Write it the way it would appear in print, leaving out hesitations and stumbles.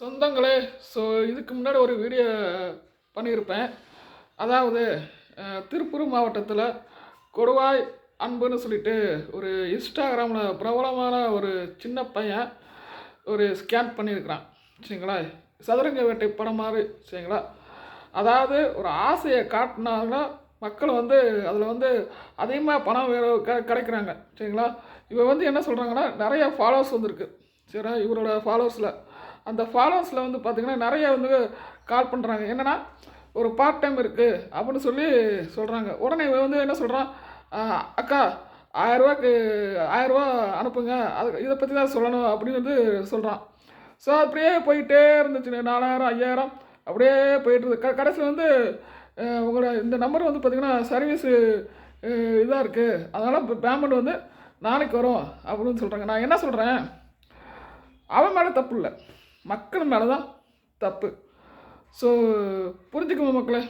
சொந்தங்களே, ஸோ இதுக்கு முன்னாடி ஒரு வீடியோ பண்ணியிருப்பேன். அதாவது திருப்பூர் மாவட்டத்தில் கொடுவாய் அன்புன்னு சொல்லிட்டு ஒரு இன்ஸ்டாகிராமில் பிரபலமான ஒரு சின்ன பையன் ஒரு ஸ்கேன் பண்ணியிருக்கிறான். சரிங்களா? சதுரங்க வேட்டை படம் மாதிரி. சரிங்களா? அதாவது ஒரு ஆசையை காட்டினாங்கன்னா மக்கள் வந்து அதில் வந்து அதிகமாக பணம் கிடைக்கிறாங்க. சரிங்களா? இவன் வந்து என்ன சொல்கிறாங்கன்னா, நிறைய ஃபாலோவர்ஸ் வந்துருக்கு. சரிங்களா? இவரோட ஃபாலோவர்ஸில் அந்த ஃபாலோவர்ஸில் வந்து பார்த்திங்கன்னா நிறைய வந்து கால் பண்ணுறாங்க. என்னென்னா, ஒரு பார்ட் டைம் இருக்குது அப்படின்னு சொல்லி சொல்கிறாங்க. உடனே இவன் வந்து என்ன சொல்கிறான், அக்கா 1000ரூவாக்கு 1000ரூவா அனுப்புங்க, அது இதை பற்றி தான் சொல்லணும் அப்படின்னு வந்து சொல்கிறான். ஸோ அப்படியே போயிட்டே இருந்துச்சு. 4000 5000 அப்படியே போயிட்டுருது. கடைசியில் வந்து உங்களோட இந்த நம்பர் வந்து பார்த்திங்கன்னா சர்வீஸு இதாக இருக்குது, அதனால் இப்போ பேமெண்ட் வந்து நாளைக்கு வரும் அப்படின்னு சொல்கிறாங்க. நான் என்ன சொல்கிறேன், அவன் மேலே தப்பு இல்லை, மக்கள் மேலே தான் தப்பு. ஸோ புரிஞ்சுக்கோங்க மக்களே.